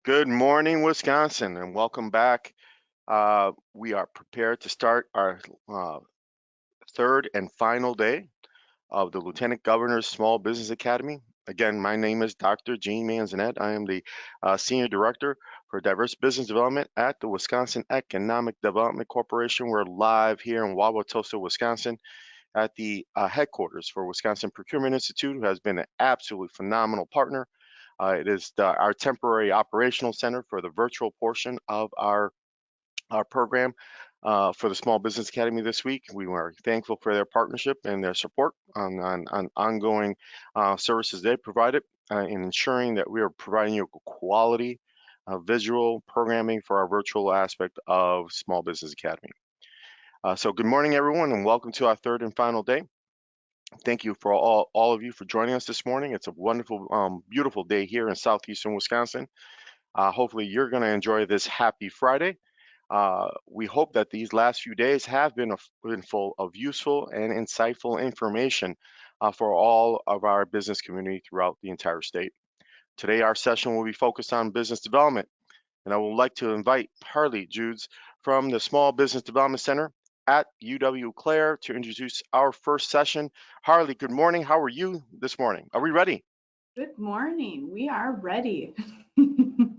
Good morning, Wisconsin, and welcome back. We are prepared to start our uh, third and final day of the Lieutenant Governor's Small Business Academy. Again, my name is Dr. Gene Manzanet. I am the Senior Director for Diverse Business Development at the Wisconsin Economic Development Corporation. We're live here in Wauwatosa, Wisconsin, at the headquarters for Wisconsin Procurement Institute, who has been an absolutely phenomenal partner. It is our temporary operational center for the virtual portion of our program for the Small Business Academy this week. We are thankful for their partnership and their support on ongoing services they provided in ensuring that we are providing you quality visual programming for our virtual aspect of Small Business Academy. So good morning, everyone, and welcome to our third and final day. Thank you for all of you for joining us this morning. It's a wonderful, beautiful day here in southeastern Wisconsin. Hopefully you're going to enjoy this happy Friday. We hope that these last few days have been full of useful and insightful information for all of our business community throughout the entire state. Today, our session will be focused on business development, and I would like to invite Harley Judes from the Small Business Development Center at UW-Clare to introduce our first session. Harley, good morning. How are you this morning? Are we ready? Good morning. We are ready.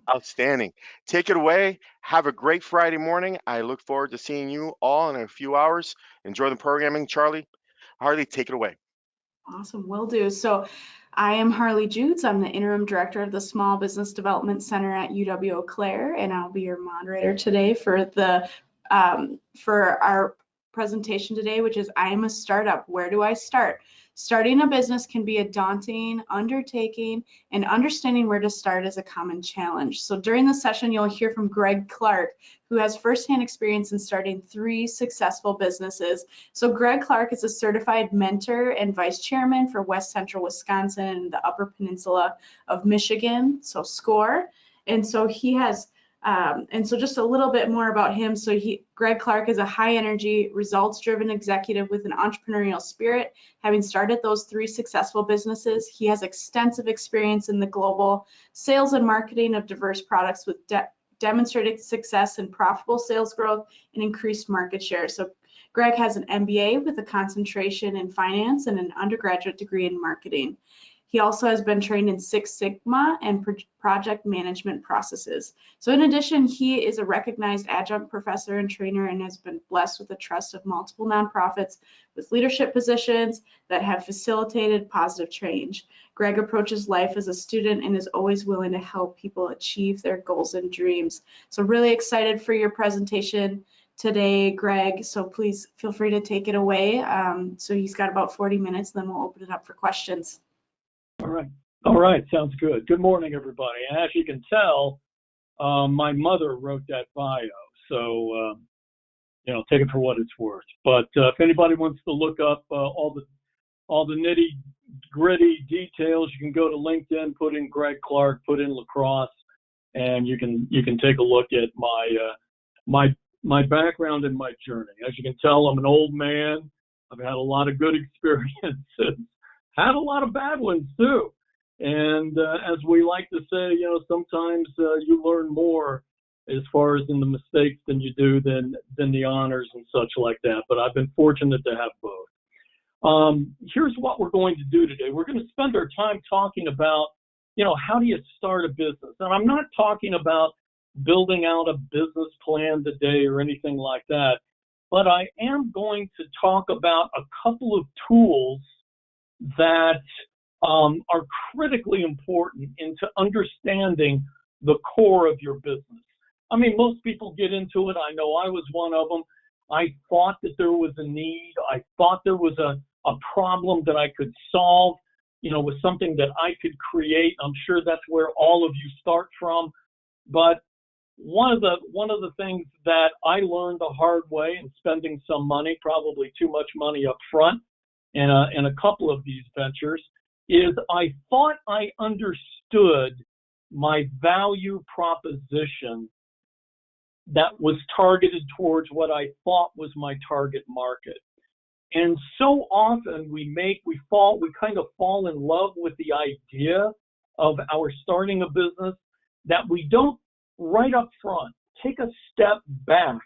Outstanding. Take it away. Have a great Friday morning. I look forward to seeing you all in a few hours. Enjoy the programming, Harley, take it away. Awesome, will do. So I am Harley Judes. I'm the interim director of the Small Business Development Center at UW-Eau Claire, and I'll be your moderator today for our presentation today, which is I am a startup. Where do I start? Starting a business can be a daunting undertaking, and understanding where to start is a common challenge. So during the session, you'll hear from Greg Clark, who has firsthand experience in starting 3 successful businesses. So Greg Clark is a certified mentor and vice chairman for West Central Wisconsin and the Upper Peninsula of Michigan, so SCORE. And so he has just a little bit more about him. So Greg Clark is a high energy, results driven executive with an entrepreneurial spirit. Having started those 3 successful businesses, he has extensive experience in the global sales and marketing of diverse products with demonstrated success in profitable sales growth and increased market share. So Greg has an MBA with a concentration in finance and an undergraduate degree in marketing. He also has been trained in Six Sigma and project management processes. So in addition, he is a recognized adjunct professor and trainer and has been blessed with the trust of multiple nonprofits with leadership positions that have facilitated positive change. Greg approaches life as a student and is always willing to help people achieve their goals and dreams. So really excited for your presentation today, Greg. So please feel free to take it away. So he's got about 40 minutes, then we'll open it up for questions. All right. Sounds good. Good morning, everybody. And as you can tell, my mother wrote that bio, so take it for what it's worth. But if anybody wants to look up all the nitty-gritty details, you can go to LinkedIn, put in Greg Clark, put in lacrosse, and you can take a look at my background and my journey. As you can tell, I'm an old man. I've had a lot of good experiences. Had a lot of bad ones too, and as we like to say, sometimes you learn more as far as in the mistakes than you do than the honors and such like that. But I've been fortunate to have both. Here's what we're going to do today. We're going to spend our time talking about, how do you start a business? And I'm not talking about building out a business plan today or anything like that, but I am going to talk about a couple of tools that are critically important into understanding the core of your business. I mean, most people get into it. I know I was one of them. I thought that there was a need. I thought there was a problem that I could solve, with something that I could create. I'm sure that's where all of you start from. But one of the things that I learned the hard way in spending some money, probably too much money up front, in a couple of these ventures, is I thought I understood my value proposition that was targeted towards what I thought was my target market. And so often we kind of fall in love with the idea of our starting a business, that we don't right up front take a step back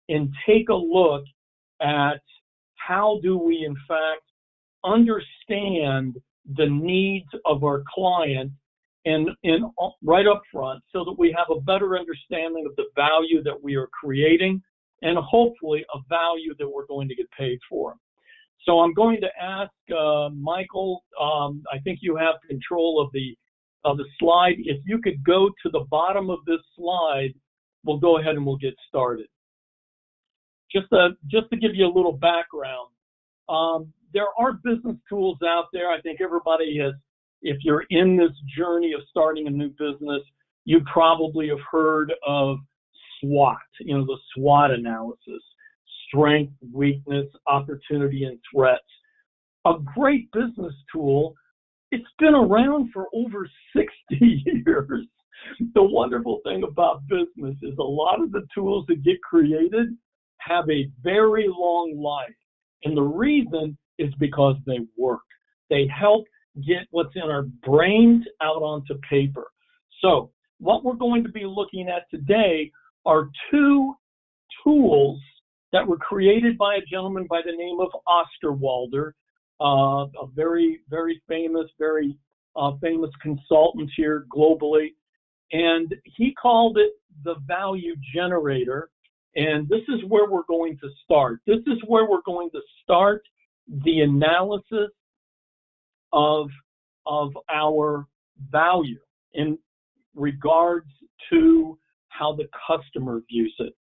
and take a look at how do we in fact understand the needs of our client and right up front, so that we have a better understanding of the value that we are creating and hopefully a value that we're going to get paid for. So I'm going to ask Michael, I think you have control of the slide. If you could go to the bottom of this slide, we'll go ahead and we'll get started. Just to give you a little background, there are business tools out there. I think everybody has, if you're in this journey of starting a new business, you probably have heard of SWOT, the SWOT analysis: strength, weakness, opportunity, and threats. A great business tool. It's been around for over 60 years. The wonderful thing about business is a lot of the tools that get created have a very long life. And the reason is because they work. They help get what's in our brains out onto paper. So what we're going to be looking at today are two tools that were created by a gentleman by the name of Osterwalder, a very, very famous, famous consultant here globally. And he called it the value generator. And this is where we're going to start. This is where we're going to start the analysis of our value in regards to how the customer views it.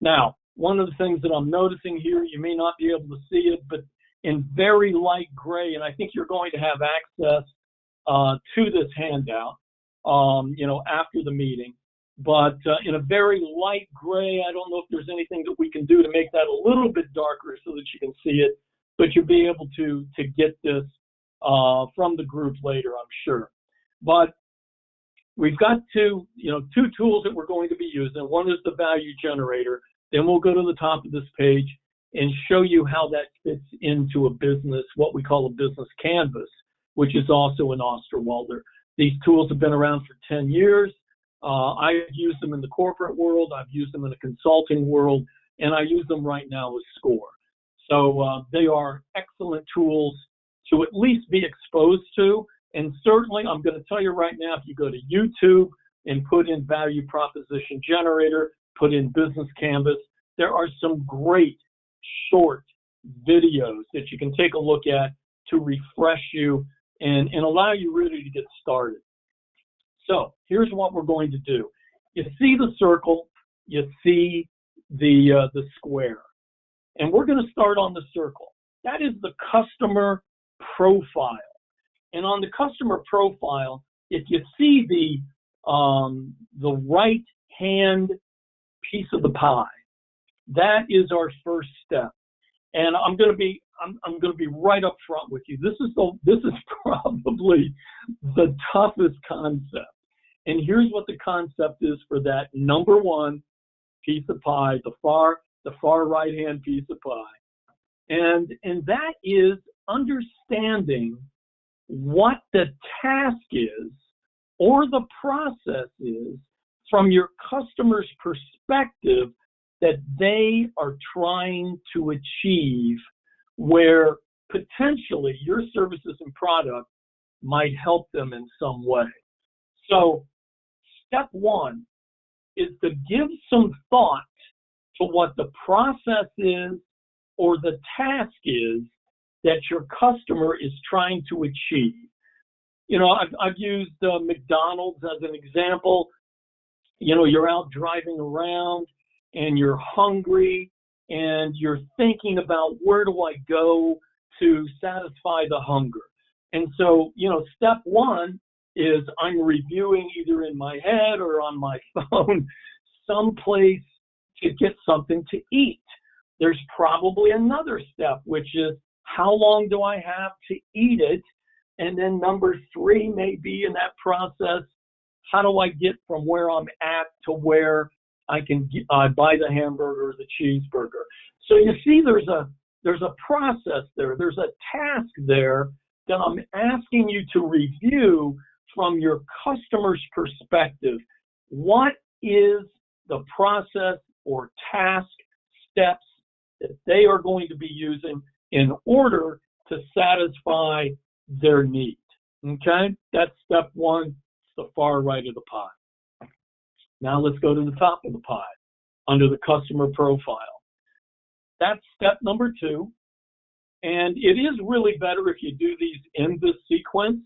Now, one of the things that I'm noticing here, you may not be able to see it, but in very light gray, and I think you're going to have access to this handout, after the meeting. But in a very light gray, I don't know if there's anything that we can do to make that a little bit darker so that you can see it, but you'll be able to get this from the group later, I'm sure. But we've got two tools that we're going to be using. One is the value generator. Then we'll go to the top of this page and show you how that fits into a business, what we call a business canvas, which is also an Osterwalder. These tools have been around for 10 years. I've used them in the corporate world, I've used them in the consulting world, and I use them right now with SCORE. So they are excellent tools to at least be exposed to. And certainly, I'm going to tell you right now, if you go to YouTube and put in value proposition generator, put in business canvas, there are some great short videos that you can take a look at to refresh you and allow you really to get started. So here's what we're going to do. You see the circle, you see the square, and we're going to start on the circle. That is the customer profile. And on the customer profile, if you see the right hand piece of the pie, that is our first step. And I'm going to be right up front with you. This is probably the toughest concept. And here's what the concept is for that number one piece of pie, the far right hand piece of pie. And that is understanding what the task is or the process is from your customer's perspective that they are trying to achieve, where potentially your services and product might help them in some way. So step one is to give some thought to what the process is or the task is that your customer is trying to achieve. I've used McDonald's as an example. You're out driving around and you're hungry and you're thinking about, where do I go to satisfy the hunger? And so, step one is I'm reviewing either in my head or on my phone someplace to get something to eat. There's probably another step, which is, how long do I have to eat it? And then number three may be in that process, how do I get from where I'm at to where I can buy the hamburger or the cheeseburger? So you see, there's a process there. There's a task there that I'm asking you to review from your customer's perspective. what is the process or task steps that they are going to be using in order to satisfy their need. Okay, that's step one. It's the far right of the pie. Now let's go to the top of the pie under the customer profile. That's step number two. And it is really better if you do these in this sequence.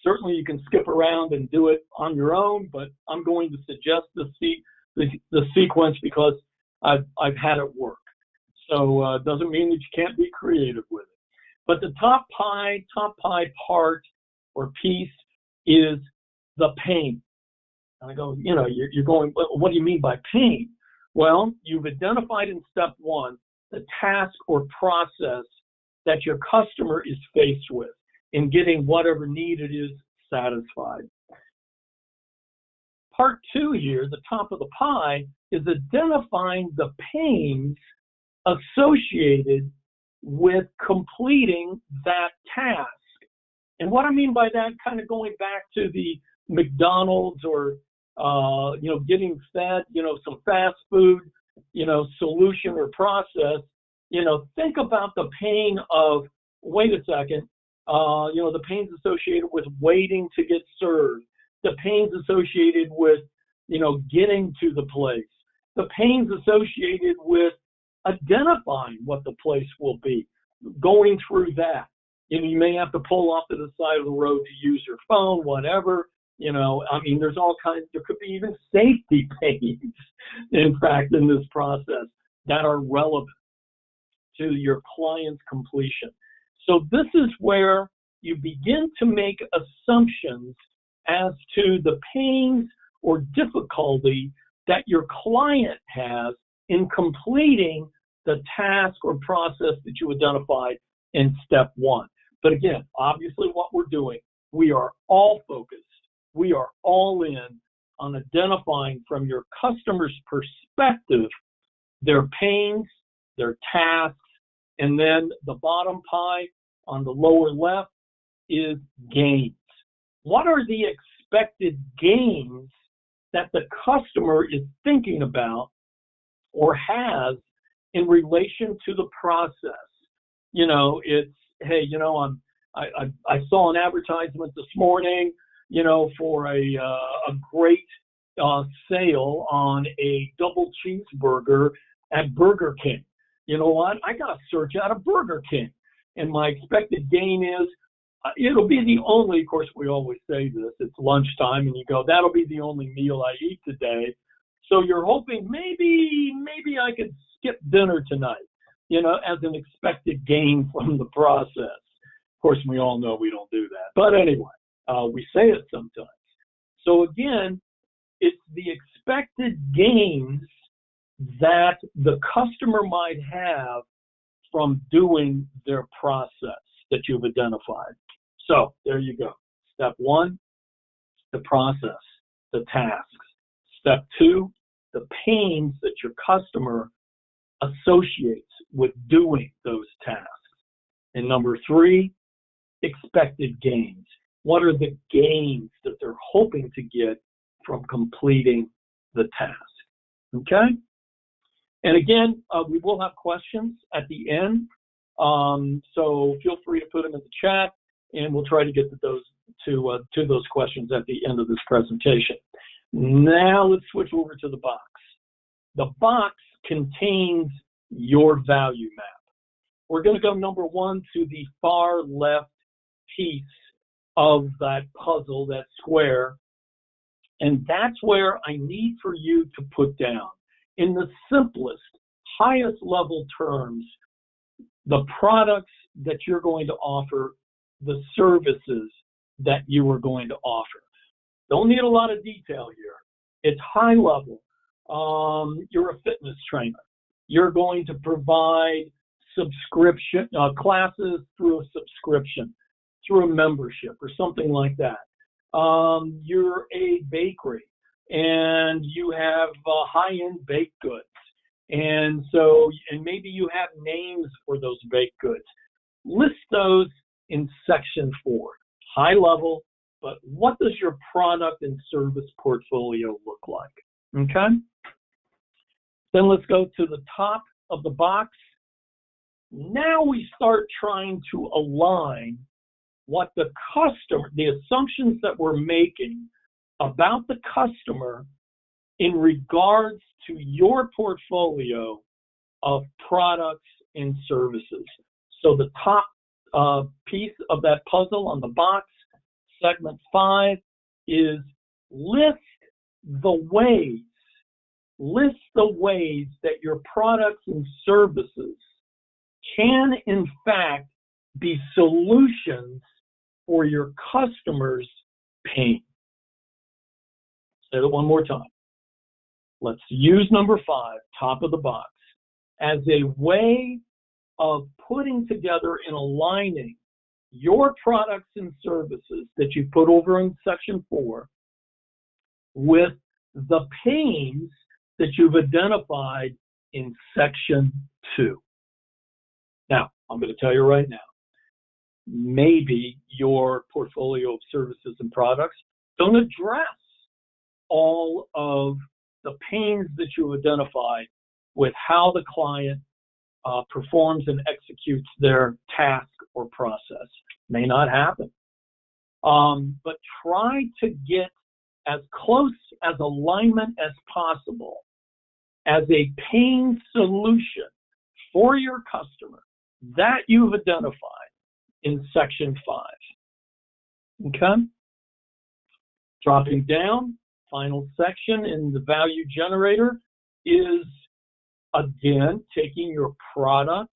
Certainly you can skip around and do it on your own, but I'm going to suggest the sequence because I've had it work. So it doesn't mean that you can't be creative with it. But the top pie part or piece is the pain. And I go, you're going, what do you mean by pain? Well, you've identified in step one the task or process that your customer is faced with in getting whatever need it is satisfied. Part two here, the top of the pie, is identifying the pains associated with completing that task. And what I mean by that, kind of going back to the McDonald's or, getting fed, some fast food, solution or process, think about the pain of, wait a second, the pains associated with waiting to get served, the pains associated with, getting to the place, the pains associated with identifying what the place will be, going through that. You may have to pull off to the side of the road to use your phone, whatever. There's all kinds, there could be even safety pains, in fact, in this process that are relevant to your client's completion. So this is where you begin to make assumptions as to the pains or difficulty that your client has in completing the task or process that you identified in step one. But again, obviously what we're doing, we are all focused, we are all in on identifying from your customer's perspective their pains, their tasks, and then the bottom pie on the lower left is gains. What are the expected gains that the customer is thinking about or has in relation to the process? It's, hey, I saw an advertisement this morning, for a great sale on a double cheeseburger at Burger King. You know what? I got to search out a Burger King. And my expected gain is, it'll be the only, of course, we always say this, it's lunchtime, and you go, that'll be the only meal I eat today. So you're hoping maybe I could skip dinner tonight, as an expected gain from the process. Of course, we all know we don't do that. But anyway, we say it sometimes. So again, it's the expected gains that the customer might have from doing their process that you've identified. So there you go. Step one, the process, the tasks. Step two, the pains that your customer associates with doing those tasks. And number three, expected gains. What are the gains that they're hoping to get from completing the task? Okay? And again, we will have questions at the end. So feel free to put them in the chat, and we'll try to get to those questions at the end of this presentation. Now let's switch over to the box. The box contains your value map. We're going to go number one to the far left piece of that puzzle, that square, and that's where I need for you to put down, in the simplest, highest level terms, the products that you're going to offer, the services that you are going to offer. Don't need a lot of detail here. It's high level. You're a fitness trainer. You're going to provide subscription classes through a subscription, through a membership or something like that. You're a bakery and you have high-end baked goods. And maybe you have names for those baked goods. List those in section 4, high level, but what does your product and service portfolio look like? Okay? Then let's go to the top of the box. Now we start trying to align what the customer, the assumptions that we're making about the customer in regards to your portfolio of products and services. So the top piece of that puzzle on the box, segment 5, is list the ways that your products and services can in fact be solutions for your customers' pain. Say it one more time. Let's use number 5, top of the box, as a way of putting together and aligning your products and services that you put over in section 4 with the pains that you've identified in section 2. Now, I'm going to tell you right now, maybe your portfolio of services and products don't address all of the pains that you identify with how the client performs and executes their task or process. May not happen. But try to get as close as alignment as possible as a pain solution for your customer that you've identified in section 5. Okay? Dropping down, final section in the value generator is, again, taking your product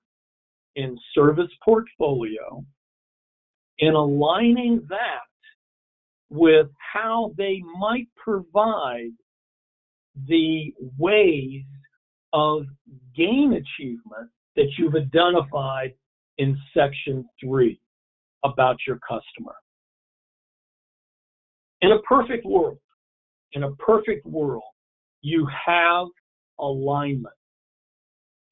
and service portfolio and aligning that with how they might provide the ways of gain achievement that you've identified in section 3 about your customer. In a perfect world, you have alignment.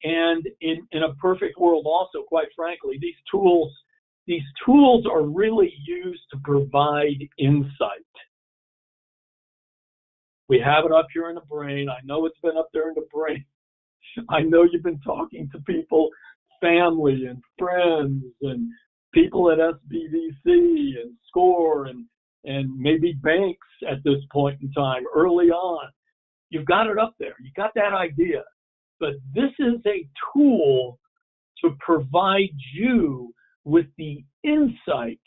And in a perfect world also, quite frankly, these tools are really used to provide insight. We have it up here in the brain. I know it's been up there in the brain. I know you've been talking to people, family and friends and people at SBDC and SCORE and maybe banks at this point in time, early on. You've got it up there. You got that idea. But this is a tool to provide you with the insight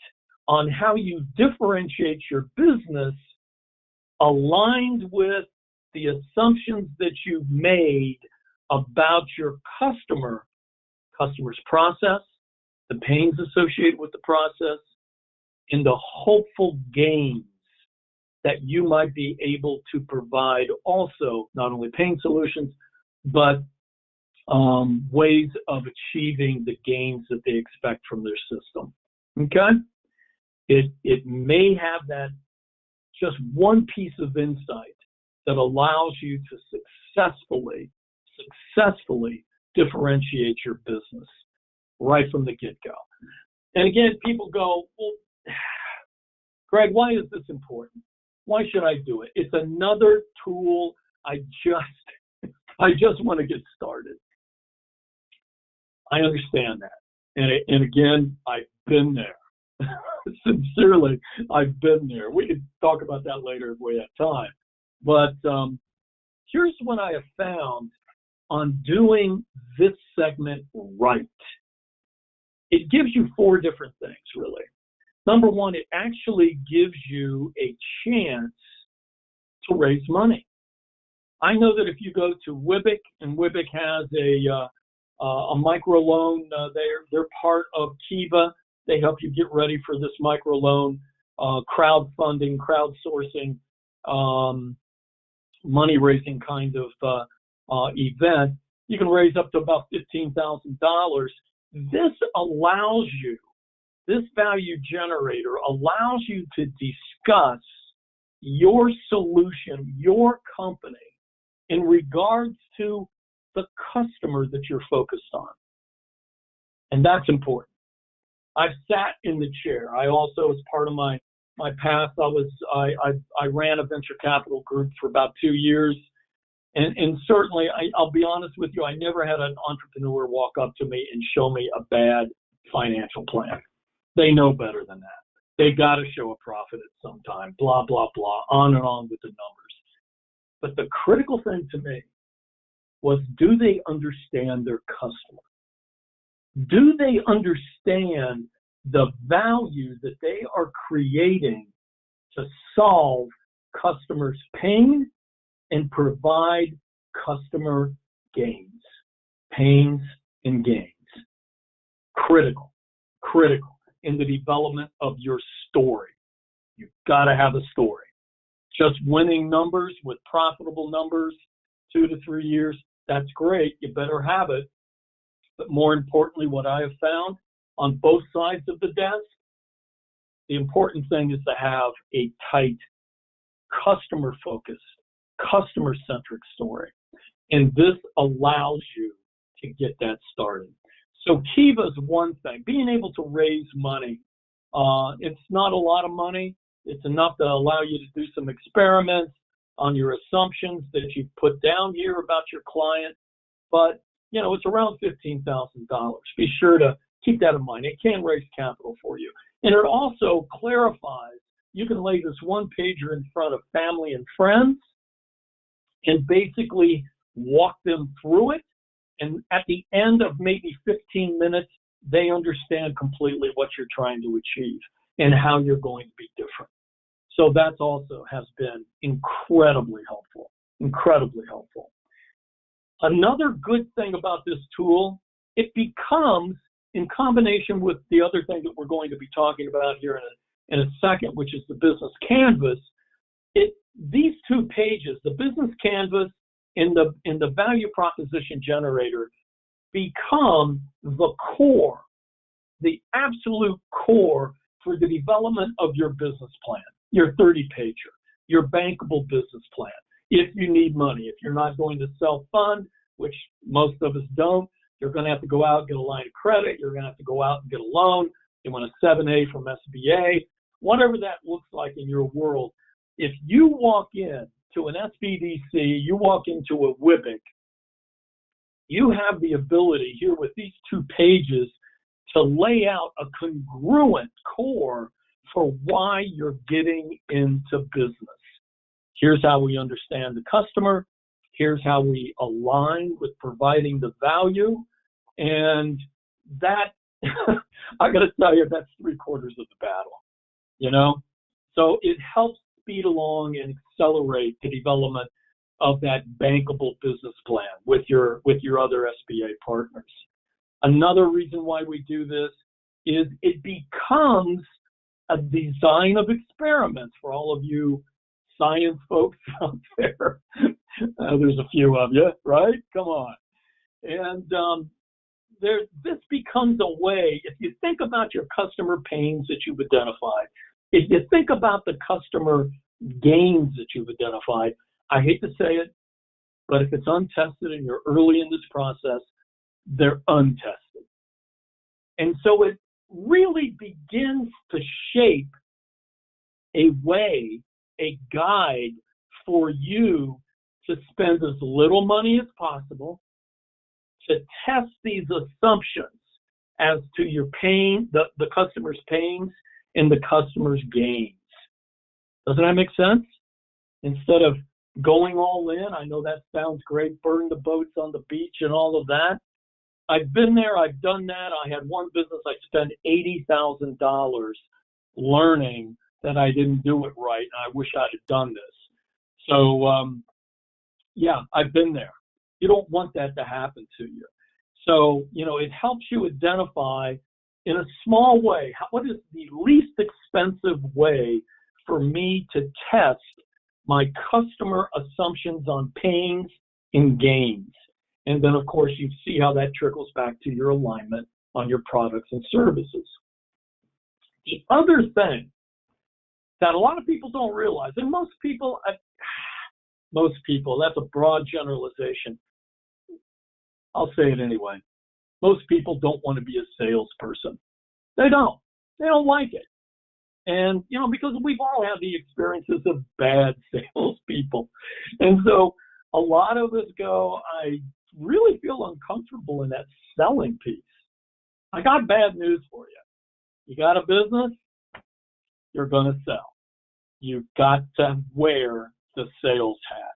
on how you differentiate your business aligned with the assumptions that you've made about your customer's process, the pains associated with the process, and the hopeful gains that you might be able to provide also, not only pain solutions, but ways of achieving the gains that they expect from their system. Okay? It may have that just one piece of insight that allows you to successfully differentiate your business right from the get-go. And again, people go, well, Greg, why is this important? Why should I do it? It's another tool. I just want to get started. I understand that. And again, I've been there. Sincerely, I've been there. We could talk about that later if we have time. But here's what I have found on doing this segment right. It gives you 4 different things, really. Number 1, it actually gives you a chance to raise money. I know that if you go to WIBIC, and WIBIC has a microloan, they're part of Kiva. They help you get ready for this microloan, crowdfunding, crowdsourcing, money-raising kind of event. You can raise up to about $15,000. This value generator allows you to discuss your solution, your company, in regards to the customer that you're focused on. And that's important. I've sat in the chair. I also, as part of my my past, I ran a venture capital group for about 2 years. And certainly, I'll be honest with you, I never had an entrepreneur walk up to me and show me a bad financial plan. They know better than that. They got to show a profit at some time, blah, blah, blah, on and on with the numbers. But the critical thing to me was, do they understand their customer? Do they understand the value that they are creating to solve customers' pain and provide customer gains? Pains and gains. Critical in the development of your story. You've got to have a story. Just winning numbers with profitable numbers, 2 to 3 years, that's great. You better have it. But more importantly, what I have found on both sides of the desk, the important thing is to have a tight, customer-focused, customer-centric story. And this allows you to get that started. So Kiva is one thing. Being able to raise money. It's not a lot of money. It's enough to allow you to do some experiments on your assumptions that you put down here about your client. But, you know, it's around $15,000. Be sure to keep that in mind. It can raise capital for you. And it also clarifies, you can lay this one pager in front of family and friends and basically walk them through it. And at the end of maybe 15 minutes, they understand completely what you're trying to achieve and how you're going to be different. So that also has been incredibly helpful, incredibly helpful. Another good thing about this tool, it becomes, in combination with the other thing that we're going to be talking about here in a second, which is the business canvas, these 2 pages, the business canvas and the value proposition generator, become the core, the absolute core for the development of your business plan, your 30-pager, your bankable business plan. If you need money, if you're not going to self-fund, which most of us don't, you're going to have to go out and get a line of credit. You're going to have to go out and get a loan. You want a 7A from SBA, whatever that looks like in your world. If you walk in to an SBDC, you walk into a WIBIC, you have the ability here with these 2 pages to lay out a congruent core for why you're getting into business. Here's how we understand the customer. Here's how we align with providing the value. And that, I got to tell you, that's 3/4 of the battle, you know? So it helps speed along and accelerate the development of that bankable business plan with your other SBA partners. Another reason why we do this is it becomes a design of experiments for all of you science folks out there. There's a few of you, right? Come on. And this becomes a way, if you think about your customer pains that you've identified, if you think about the customer gains that you've identified, I hate to say it, but if it's untested and you're early in this process, they're untested. And so it really begins to shape a way, a guide for you to spend as little money as possible to test these assumptions as to your pain, the customer's pains and the customer's gains. Doesn't that make sense? Instead of going all in, I know that sounds great, burn the boats on the beach and all of that. I've been there, I've done that. I had one business, I spent $80,000 learning that I didn't do it right, and I wish I'd have done this. So, yeah, I've been there. You don't want that to happen to you. So, you know, it helps you identify in a small way, what is the least expensive way for me to test my customer assumptions on pains and gains. And then, of course, you see how that trickles back to your alignment on your products and services. The other thing that a lot of people don't realize, and most people, that's a broad generalization. I'll say it anyway. Most people don't want to be a salesperson. They don't like it. And, because we've all had the experiences of bad salespeople. And so a lot of us go, I really feel uncomfortable in that selling piece. I got bad news for you. You got a business, you're going to sell. You've got to wear the sales hat.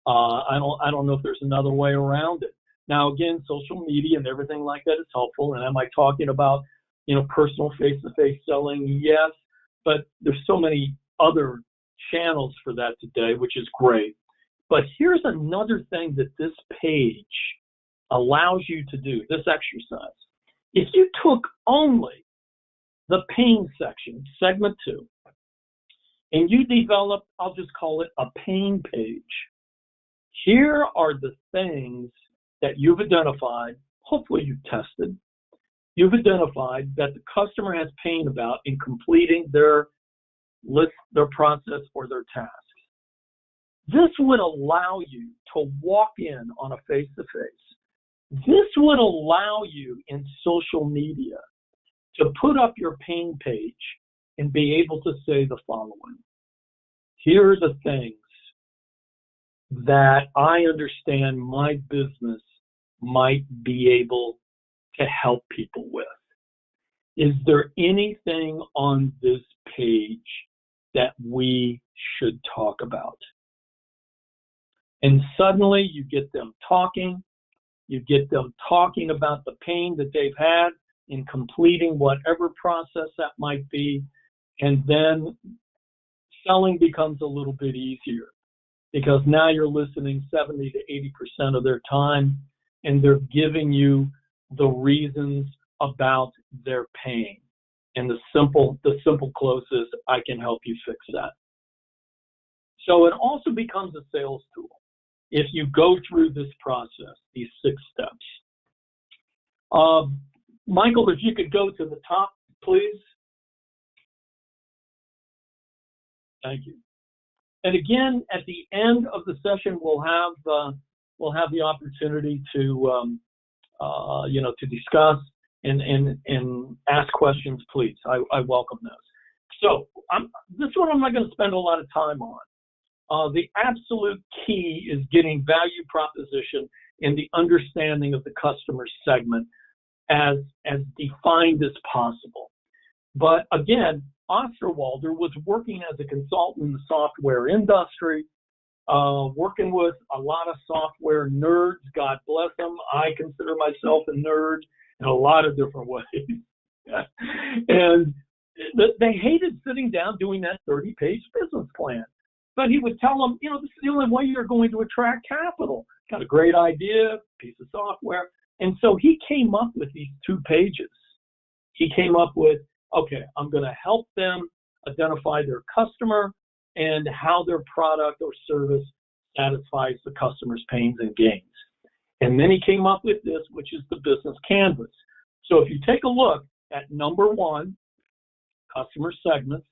I don't know if there's another way around it. Now, again, social media and everything like that is helpful. And am I talking about, personal face-to-face selling? Yes, but there's so many other channels for that today, which is great. But here's another thing that this page allows you to do, this exercise. If you took only the pain section, segment 2, and you develop, I'll just call it a pain page. Here are the things that you've identified, hopefully you've tested, you've identified that the customer has pain about in completing their list, their process, or their tasks. This would allow you to walk in on a face-to-face. This would allow you in social media to put up your pain page and be able to say the following. Here are the things that I understand my business might be able to help people with. Is there anything on this page that we should talk about? And suddenly you get them talking. You get them talking about the pain that they've had in completing whatever process that might be. And then selling becomes a little bit easier because now you're listening 70 to 80% of their time, and they're giving you the reasons about their pain. And the simple close is, I can help you fix that. So it also becomes a sales tool if you go through this process, these 6 steps. Michael, if you could go to the top, please. Thank you. And again, at the end of the session, we'll have the opportunity to to discuss and ask questions. Please, I welcome those. So this one I'm not going to spend a lot of time on. The absolute key is getting value proposition and the understanding of the customer segment as defined as possible. But again, Osterwalder was working as a consultant in the software industry, working with a lot of software nerds. God bless them. I consider myself a nerd in a lot of different ways. And they hated sitting down doing that 30-page business plan. But he would tell them, this is the only way you're going to attract capital. Got a great idea, piece of software. And so he came up with these 2 pages. He came up with, okay, I'm going to help them identify their customer and how their product or service satisfies the customer's pains and gains. And then he came up with this, which is the business canvas. So if you take a look at number 1, customer segments,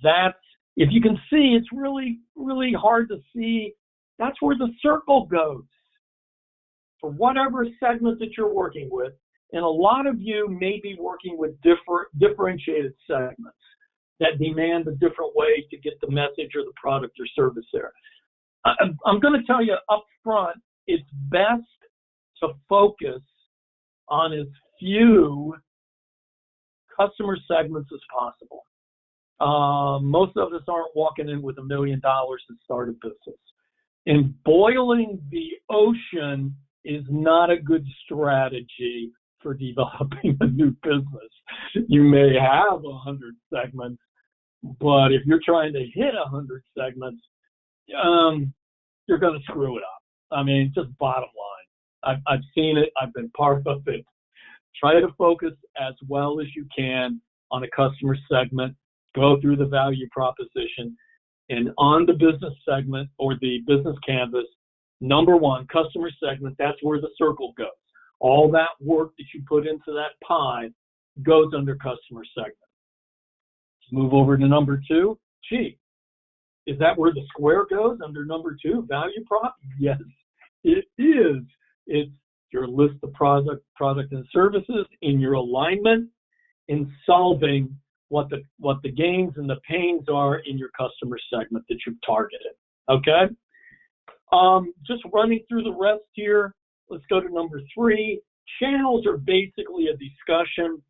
that's, if you can see, it's really, really hard to see. That's where the circle goes for whatever segment that you're working with. And a lot of you may be working with differentiated segments that demand a different way to get the message or the product or service there. I'm going to tell you up front, it's best to focus on as few customer segments as possible. Most of us aren't walking in with $1 million to start a business. And boiling the ocean is not a good strategy for developing a new business. You may have 100 segments, but if you're trying to hit 100 segments, you're going to screw it up. I mean, just bottom line. I've seen it. I've been part of it. Try to focus as well as you can on a customer segment. Go through the value proposition. And on the business segment or the business canvas, number 1, customer segment, that's where the circle goes. All that work that you put into that pie goes under customer segment. Let's move over to number 2. Gee, is that where the square goes under number 2, value prop? Yes, it is. It's your list of product and services in your alignment in solving what the gains and the pains are in your customer segment that you've targeted. Okay. Just running through the rest here. Let's go to number 3. Channels are basically a discussion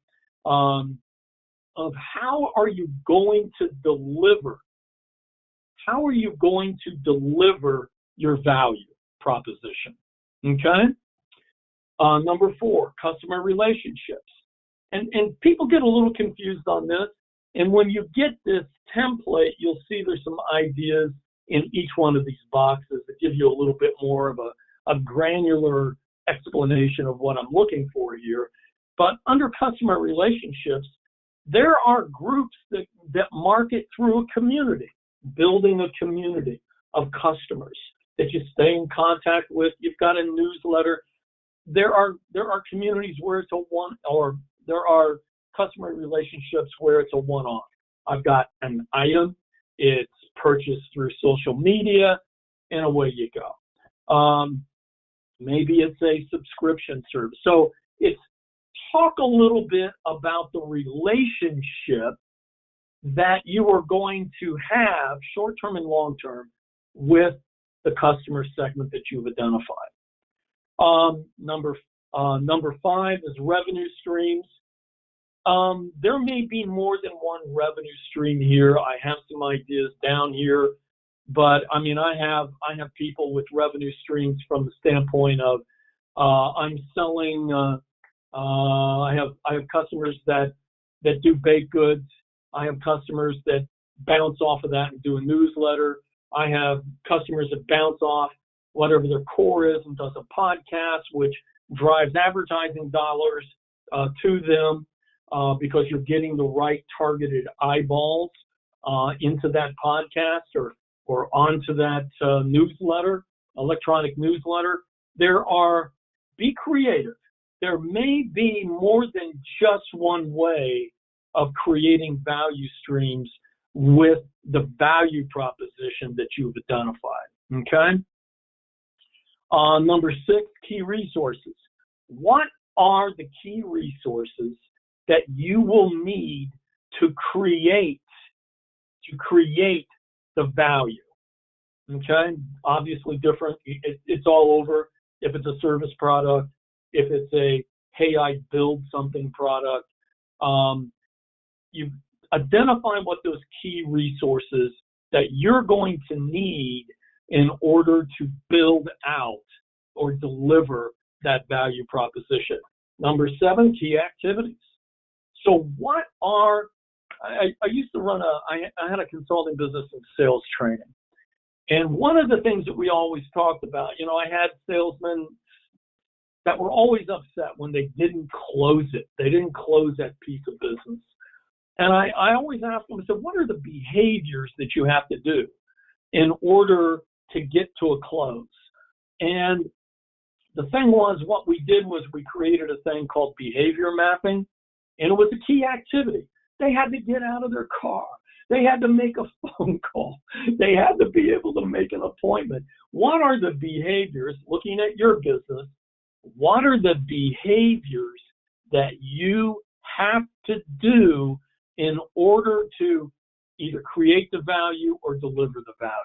of how are you going to deliver? How are you going to deliver your value proposition? Okay. Number 4, customer relationships. And people get a little confused on this. And when you get this template, you'll see there's some ideas in each one of these boxes that give you a little bit more of a granular explanation of what I'm looking for here. But under customer relationships, there are groups that market through a community, building a community of customers that you stay in contact with. You've got a newsletter. There are communities where it's a one, or there are customer relationships where it's a one-off. I've got an item, it's purchased through social media, and away you go. Maybe it's a subscription service. So it's talk a little bit about the relationship that you are going to have, short-term and long-term, with the customer segment that you've identified. Number 5 is revenue streams. There may be more than one revenue stream here. I have some ideas down here, but I mean, I have people with revenue streams from the standpoint of I'm selling. I have customers that do baked goods. I have customers that bounce off of that and do a newsletter. I have customers that bounce off whatever their core is and does a podcast, which drives advertising dollars to them because you're getting the right targeted eyeballs into that podcast or onto that newsletter, electronic newsletter. Be creative. There may be more than just one way of creating value streams with the value proposition that you've identified. Okay. Number 6, key resources. What are the key resources that you will need to create the value? Okay. Obviously different. It's all over. If it's a service product, if it's a, hey, I build something product, you identify what those key resources that you're going to need in order to build out or deliver that value proposition. Number 7, key activities. So what are, I used to run I had a consulting business in sales training. And one of the things that we always talked about, I had salesmen that were always upset when they didn't close it. They didn't close that piece of business. And I always asked them, I said, what are the behaviors that you have to do in order to get to a close? And the thing was, what we did was we created a thing called behavior mapping, and it was a key activity. They had to get out of their car. They had to make a phone call. They had to be able to make an appointment. What are the behaviors, looking at your business, what are the behaviors that you have to do in order to either create the value or deliver the value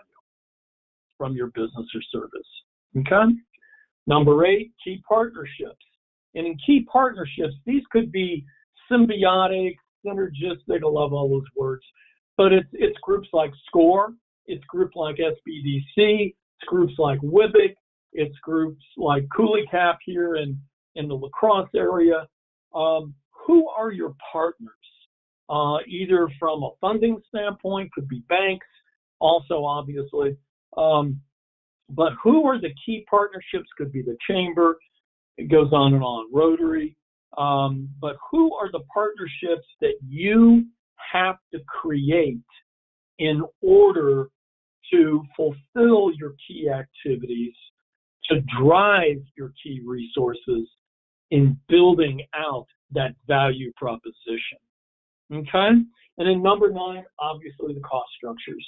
from your business or service? Okay. Number 8, key partnerships. And in key partnerships, these could be symbiotic, synergistic, I love all those words, but it's groups like SCORE, it's groups like SBDC, it's groups like WIBIC, it's groups like CooleyCap here in the La Crosse area. Who are your partners? Either from a funding standpoint, could be banks, also obviously, but who are the key partnerships? Could be the chamber, it goes on and on, Rotary, but who are the partnerships that you have to create in order to fulfill your key activities, to drive your key resources in building out that value proposition? Okay. And then number 9, obviously the cost structures.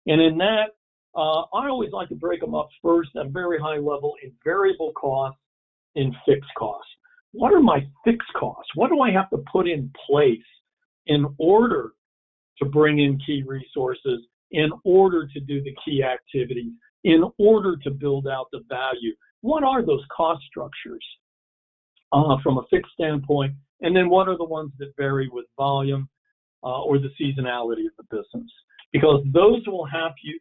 And in that, I always like to break them up first at a very high level in variable costs and fixed costs. What are my fixed costs? What do I have to put in place in order to bring in key resources, in order to do the key activities, in order to build out the value. What are those cost structures from a fixed standpoint? And then what are the ones that vary with volume or the seasonality of the business? Because those will help you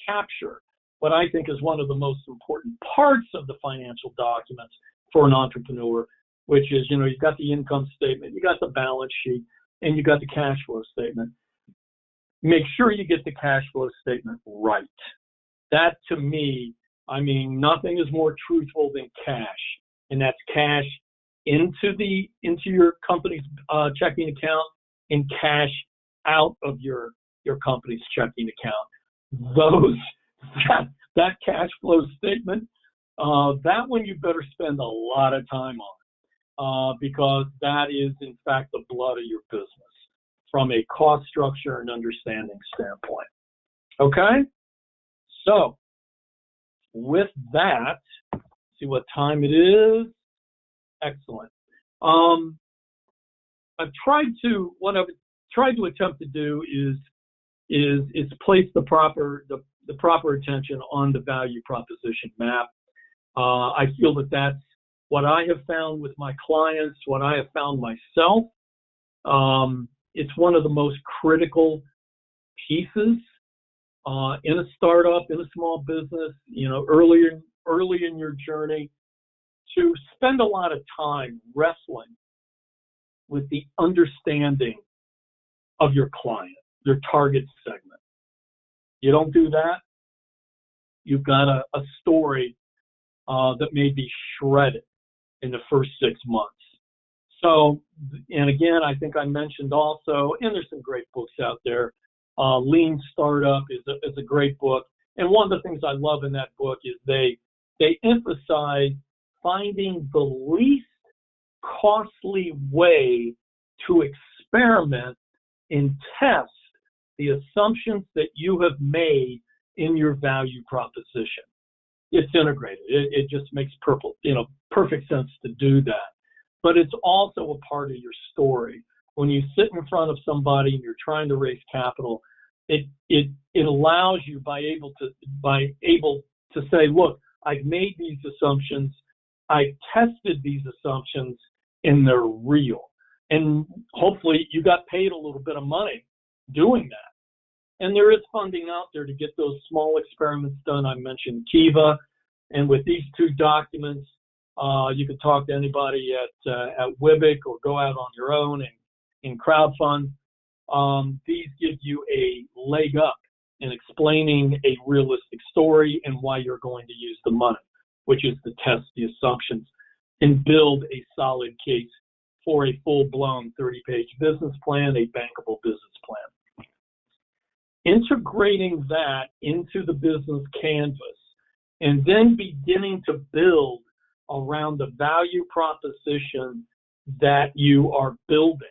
capture what I think is one of the most important parts of the financial documents for an entrepreneur, which is, you've got the income statement, you got the balance sheet, and you got the cash flow statement. Make sure you get the cash flow statement right. That, to me, nothing is more truthful than cash, and that's cash into your company's checking account and cash out of your company's checking account. That cash flow statement, that one you better spend a lot of time on, because that is in fact the blood of your business from a cost structure and understanding standpoint. Okay? So with that, see what time it is. Excellent. What I've tried to attempt to do is place the proper attention on the value proposition map. I feel that that's what I have found with my clients, what I have found myself. It's one of the most critical pieces in a startup, in a small business, early in your journey, to spend a lot of time wrestling with the understanding of your client, your target segment. You don't do that, you've got a story that may be shredded in the first 6 months. So, and again, I think I mentioned also, and there's some great books out there. Lean Startup is a great book. And one of the things I love in that book is they emphasize finding the least costly way to experiment and test the assumptions that you have made in your value proposition. It's integrated. It just makes perfect sense to do that. But it's also a part of your story. When you sit in front of somebody and you're trying to raise capital, it allows you by able to say, look, I've made these assumptions, I tested these assumptions, and they're real. And hopefully you got paid a little bit of money doing that. And there is funding out there to get those small experiments done. I mentioned Kiva, and with these two documents, you can talk to anybody at Wibic or go out on your own and crowdfund. These give you a leg up in explaining a realistic story and why you're going to use the money, which is to test the assumptions and build a solid case for a full-blown 30-page business plan, a bankable business plan. Integrating that into the business canvas and then beginning to build around the value proposition that you are building.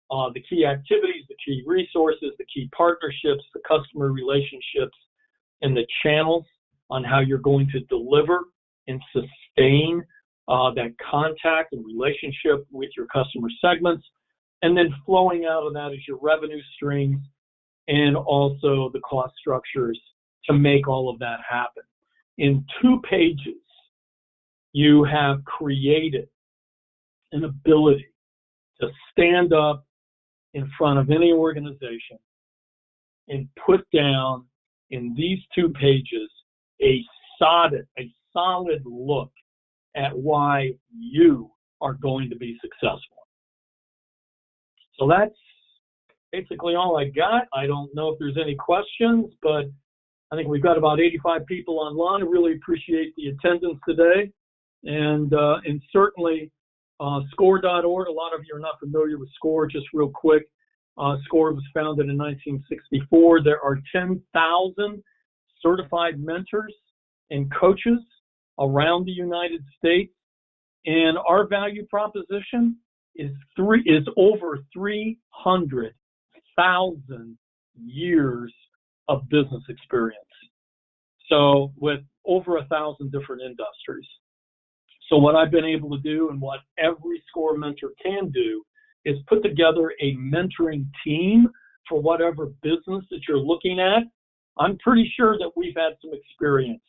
The key activities, the key resources, the key partnerships, the customer relationships, and the channels on how you're going to deliver and sustain that contact and relationship with your customer segments. And then flowing out of that is your revenue streams and also the cost structures to make all of that happen. In 2 pages, you have created an ability to stand up in front of any organization and put down in these 2 pages a solid look at why you are going to be successful. So that's basically all I got. I don't know if there's any questions, but I think we've got about 85 people online. I really appreciate the attendance today. And certainly SCORE.org, a lot of you are not familiar with SCORE, just real quick. SCORE was founded in 1964. There are 10,000 certified mentors and coaches around the United States. And our value proposition is over 300,000 years of business experience. So with over 1,000 different industries. So what I've been able to do and what every SCORE mentor can do is put together a mentoring team for whatever business that you're looking at. I'm pretty sure that we've had some experience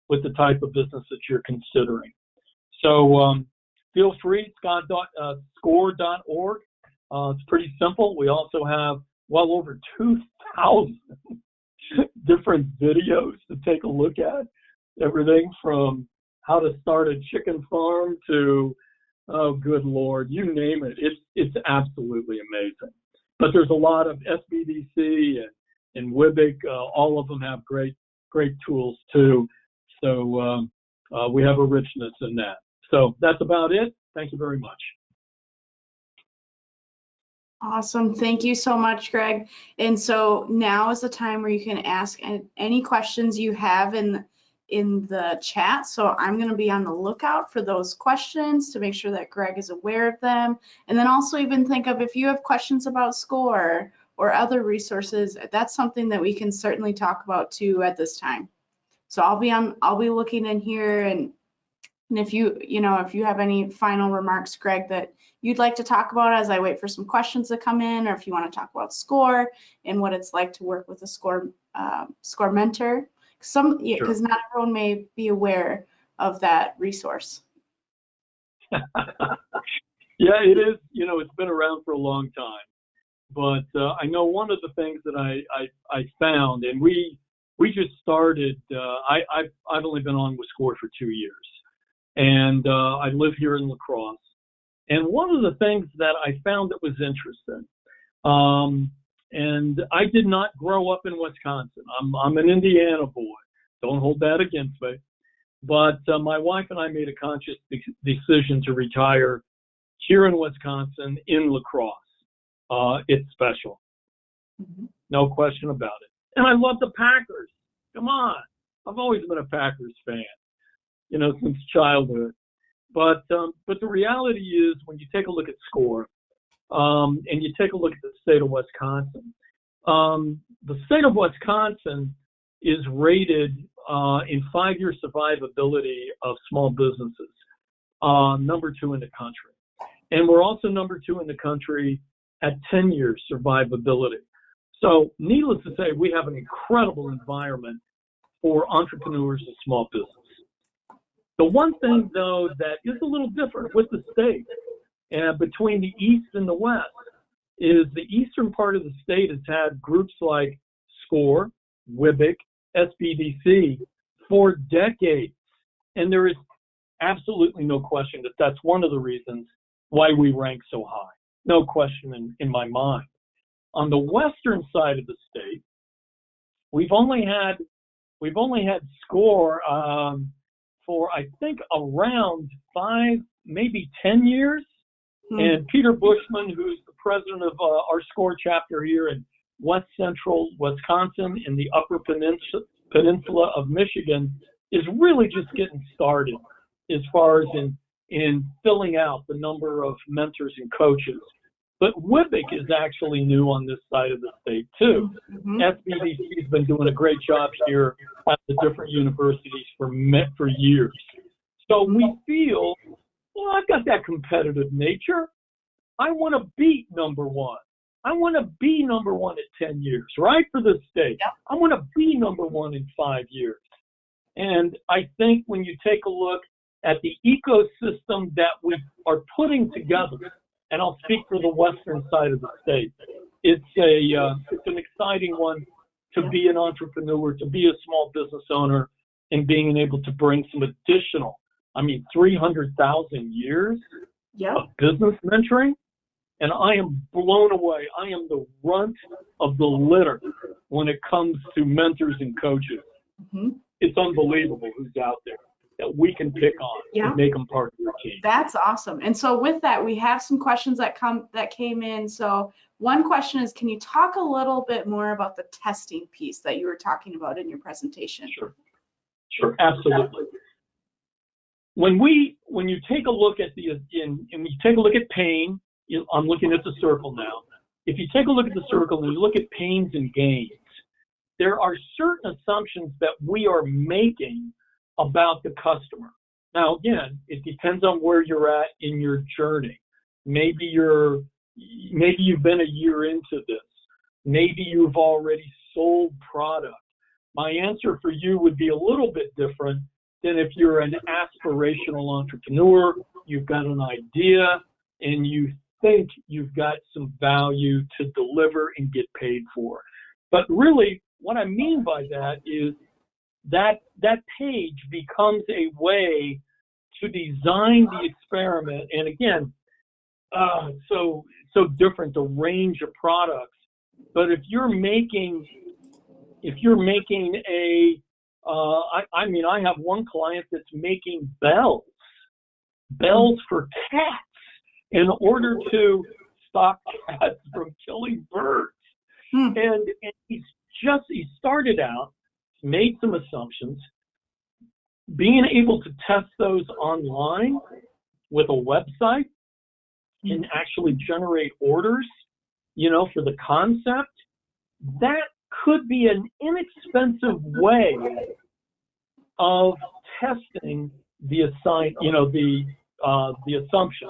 with the type of business that you're considering. So feel free, score.org. It's pretty simple. We also have well over 2,000 different videos to take a look at. Everything from how to start a chicken farm to, oh, good Lord, you name it. It's absolutely amazing. But there's a lot of SBDC and WIBIC. All of them have great tools too. So we have a richness in that. So that's about it. Thank you very much. Awesome. Thank you so much, Greg. And so now is the time where you can ask any questions you have in the chat. So I'm going to be on the lookout for those questions to make sure that Greg is aware of them. And then also even think of if you have questions about SCORE or other resources, that's something that we can certainly talk about too at this time. So I'll be looking in here, and if you have any final remarks, Greg, that you'd like to talk about as I wait for some questions to come in, or if you want to talk about SCORE and what it's like to work with a SCORE mentor, because not everyone may be aware of that resource. Yeah, it is. It's been around for a long time, but I know one of the things that I found, and we just started. I've only been on with SCORE for 2 years. And I live here in La Crosse. And one of the things that I found that was interesting, and I did not grow up in Wisconsin. I'm an Indiana boy. Don't hold that against me. But my wife and I made a conscious decision to retire here in Wisconsin in La Crosse. It's special. Mm-hmm. No question about it. And I love the Packers. Come on. I've always been a Packers fan, since childhood. But the reality is, when you take a look at SCORE, and you take a look at the state of Wisconsin, the state of Wisconsin is rated in 5-year survivability of small businesses, number 2 in the country. And we're also number 2 in the country at 10-year survivability. So needless to say, we have an incredible environment for entrepreneurs and small business. The one thing, though, that is a little different with the state and between the East and the West is the eastern part of the state has had groups like SCORE, WIBIC, SBDC for decades. And there is absolutely no question that that's one of the reasons why we rank so high. No question in my mind. On the western side of the state, we've only had SCORE for, I think, around 5, maybe 10 years. Mm-hmm. And Peter Bushman, who's the president of our SCORE chapter here in West Central Wisconsin in the Upper Peninsula of Michigan, is really just getting started as far as in filling out the number of mentors and coaches. But WIBIC is actually new on this side of the state, too. Mm-hmm. SBDC has been doing a great job here at the different universities for years. So we feel, well, I've got that competitive nature. I want to beat number 1. I want to be number 1 at 10 years, right, for the state. Yep. I want to be number 1 in 5 years. And I think when you take a look at the ecosystem that we are putting together, and I'll speak for the western side of the state, it's an exciting one to be an entrepreneur, to be a small business owner, and being able to bring some additional, 300,000 years of business mentoring. And I am blown away. I am the runt of the litter when it comes to mentors and coaches. Mm-hmm. It's unbelievable who's out there that we can pick on and make them part of your team. That's awesome. And so with that, we have some questions that came in. So one question is, can you talk a little bit more about the testing piece that you were talking about in your presentation? Sure, absolutely. When you take a look at pain, I'm looking at the circle now. If you take a look at the circle and you look at pains and gains, there are certain assumptions that we are making about the customer. Now, again, it depends on where you're at in your journey. Maybe you're maybe you've been a year into this. Maybe you've already sold product. My answer for you would be a little bit different than if you're an aspirational entrepreneur, you've got an idea, and you think you've got some value to deliver and get paid for. But really, what I mean by that is that page becomes a way to design the experiment. And again, so different, the range of products. But if you're making a, I mean, I have one client that's making bells for cats in order to stop cats from killing birds. And he started out, made some assumptions, being able to test those online with a website and actually generate orders, for the concept, that could be an inexpensive way of testing the assumption.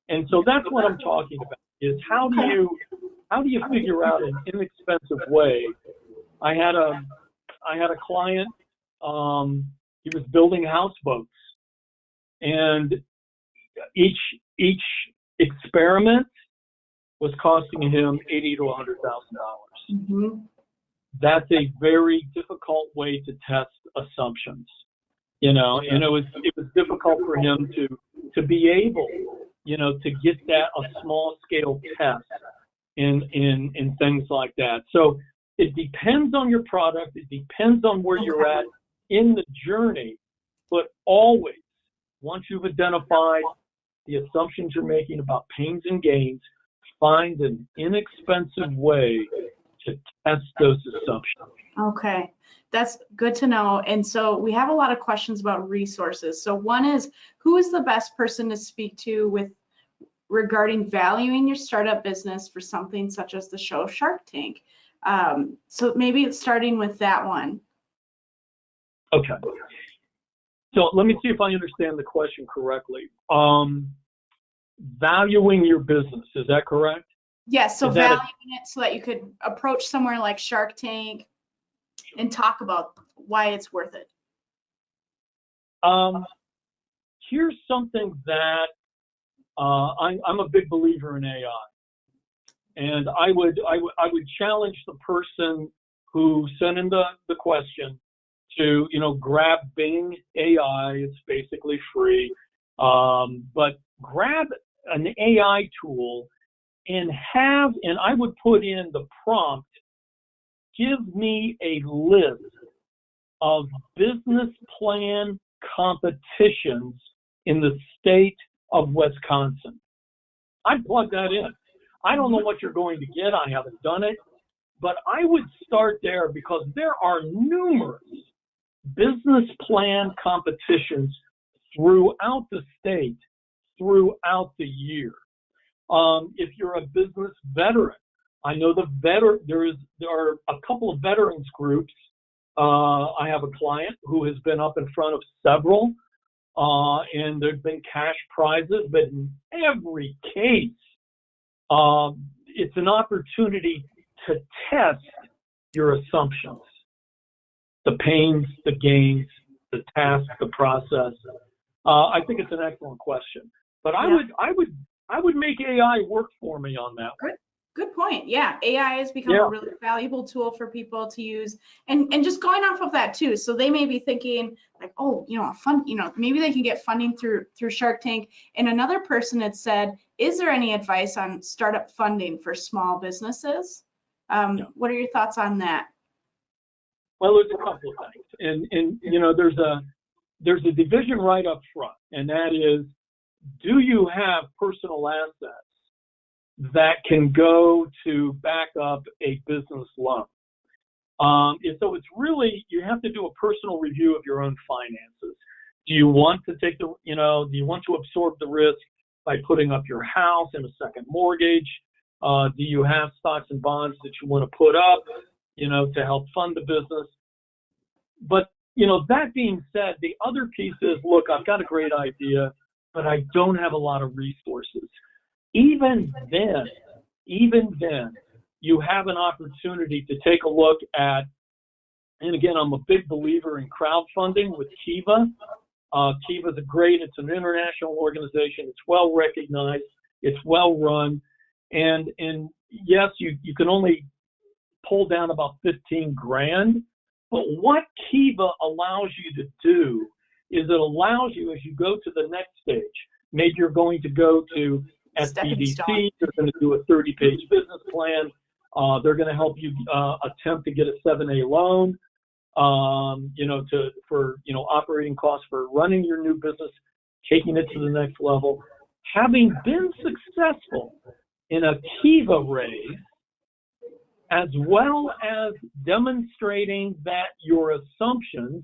And so that's what I'm talking about, is how do you figure out an inexpensive way? I had a client, he was building houseboats, and each experiment was costing him $80,000 to $100,000. That's a very difficult way to test assumptions, and it was difficult for him to be able, to get that a small scale test in things like that. So it depends on your product. It depends on where you're at in the journey. But always, once you've identified the assumptions you're making about pains and gains, find an inexpensive way to test those assumptions. Okay, that's good to know. And so we have a lot of questions about resources. So one is, who is the best person to speak to regarding valuing your startup business for something such as the show Shark Tank? So maybe it's starting with that one. Okay. So let me see if I understand the question correctly. Valuing your business, is that correct? Yes, so valuing it so that you could approach somewhere like Shark Tank and talk about why it's worth it. Here's something that I'm a big believer in AI, and I would challenge the person who sent in the question to grab Bing AI. It's basically free, but grab an AI tool and I would put in the prompt, give me a list of business plan competitions in the state of Wisconsin. I'd plug that in. I don't know what you're going to get. I haven't done it, but I would start there because there are numerous business plan competitions throughout the state, throughout the year. If you're a business veteran, I know there are a couple of veterans groups. I have a client who has been up in front of several, and there's been cash prizes, but in every case, it's an opportunity to test your assumptions, the pains, the gains, the task, the process. I think it's an excellent question, but yeah. I would make AI work for me on that one. Good point. Yeah, AI has become a really valuable tool for people to use, and just going off of that too. So they may be thinking like, oh, maybe they can get funding through Shark Tank. And another person had said, is there any advice on startup funding for small businesses? What are your thoughts on that? Well, there's a couple of things, and there's a division right up front, and that is, do you have personal assets that can go to back up a business loan? And so it's really, you have to do a personal review of your own finances. Do you want to take do you want to absorb the risk by putting up your house in a second mortgage? Do you have stocks and bonds that you want to put up, to help fund the business? But, that being said, the other piece is, look, I've got a great idea, but I don't have a lot of resources. even then, you have an opportunity to take a look at, and again, I'm a big believer in crowdfunding with Kiva. Kiva is it's an international organization. It's well recognized. It's well run. And yes, you can only pull down about 15 grand. But what Kiva allows you to do is it allows you, as you go to the next stage, maybe you're going to go to SBDC, they're going to do a 30-page business plan. They're going to help you attempt to get a 7A loan, for operating costs for running your new business, taking it to the next level. Having been successful in a Kiva raise, as well as demonstrating that your assumptions,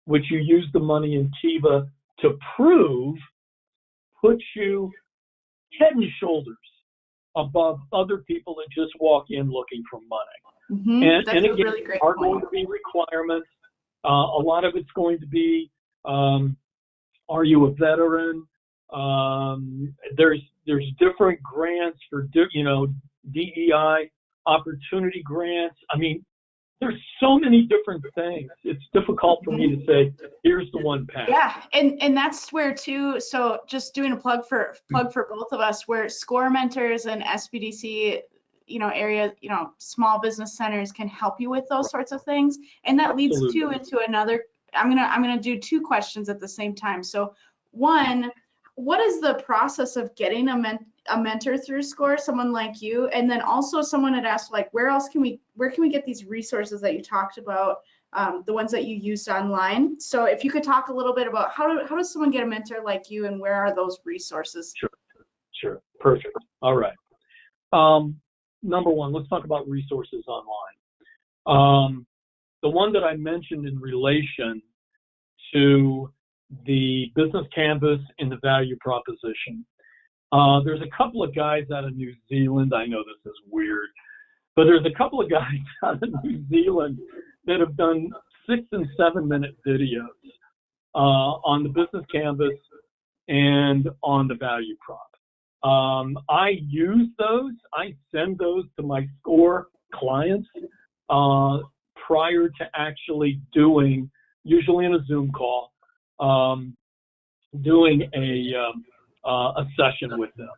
which you use the money in Kiva to prove, put you head and shoulders above other people that just walk in looking for money. Mm-hmm. And again, really great are point. going to be requirements. A lot of it's going to be, are you a veteran? There's different grants for DEI opportunity grants. I mean, there's so many different things. It's difficult for me to say, here's the one path. Yeah, and that's where too. So just doing a plug for both of us, where SCORE mentors and SBDC, area, small business centers can help you with those sorts of things. And that leads into another. I'm gonna do two questions at the same time. So one, what is the process of getting a mentor through SCORE, someone like you? And then also someone had asked, like, where can we get these resources that you talked about, the ones that you used online? So if you could talk a little bit about how does someone get a mentor like you, and where are those resources? Sure. Perfect. All right. Number one, let's talk about resources online. The one that I mentioned in relation to the business canvas and the value proposition. There's a couple of guys out of New Zealand. I know this is weird, but there's a couple of guys out of New Zealand that have done 6 and 7 minute videos on the business canvas and on the value prop. I use those. I send those to my SCORE clients prior to actually doing, usually in a Zoom call, doing a session with them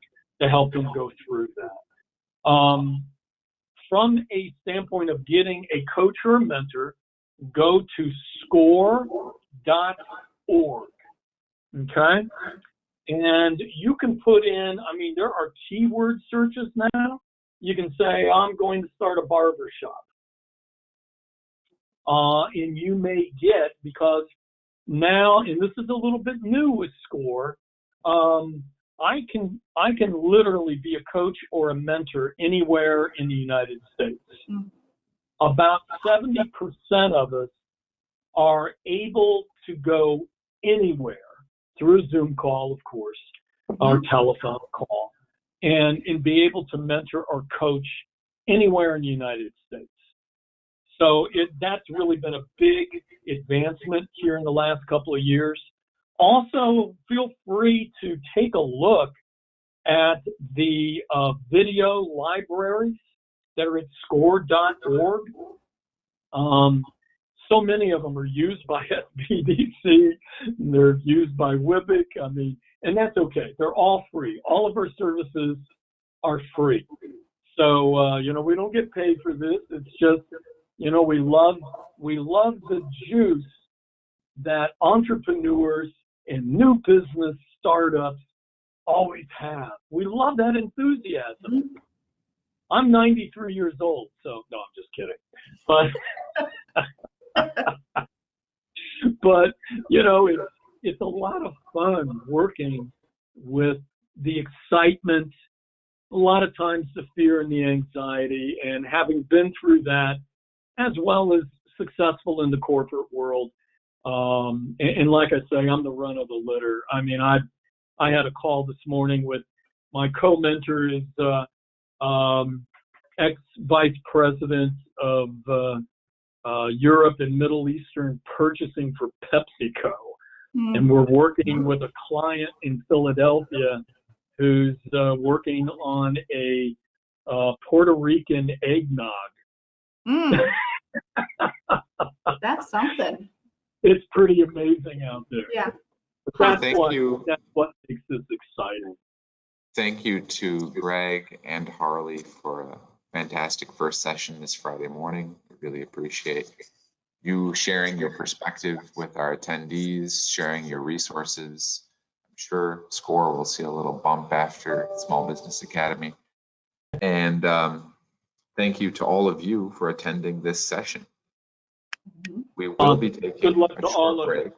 to help them go through that. From a standpoint of getting a coach or a mentor, go to score.org, okay? And you can put in, there are keyword searches now. You can say, I'm going to start a barber shop. And you may get, because now, and this is a little bit new with SCORE, I can literally be a coach or a mentor anywhere in the United States. About 70% of us are able to go anywhere through a Zoom call, of course, or telephone call, and be able to mentor or coach anywhere in the United States. So that's really been a big advancement here in the last couple of years. Also, feel free to take a look at the video libraries that are at score.org. So many of them are used by SBDC, they're used by WIBIC, and that's okay. They're all free. All of our services are free. So, we don't get paid for this. It's just, we love the juice that entrepreneurs and new business startups always have. We love that enthusiasm. I'm 93 years old, so no, I'm just kidding. But it's a lot of fun working with the excitement, a lot of times the fear and the anxiety, and having been through that, as well as successful in the corporate world. And like I say, I'm the run of the litter. I had a call this morning with my co-mentor, is ex-vice president of Europe and Middle Eastern purchasing for PepsiCo. And we're working with a client in Philadelphia who's working on a Puerto Rican eggnog. Mm, that's something. It's pretty amazing out there. Yeah. But Huh. that's what makes this exciting. Thank you to Greg and Harley for a fantastic first session this Friday morning. I really appreciate you sharing your perspective with our attendees, sharing your resources. I'm sure SCORE will see a little bump after Small Business Academy. And thank you to all of you for attending this session. We will be taking Good luck a to all short of you. break.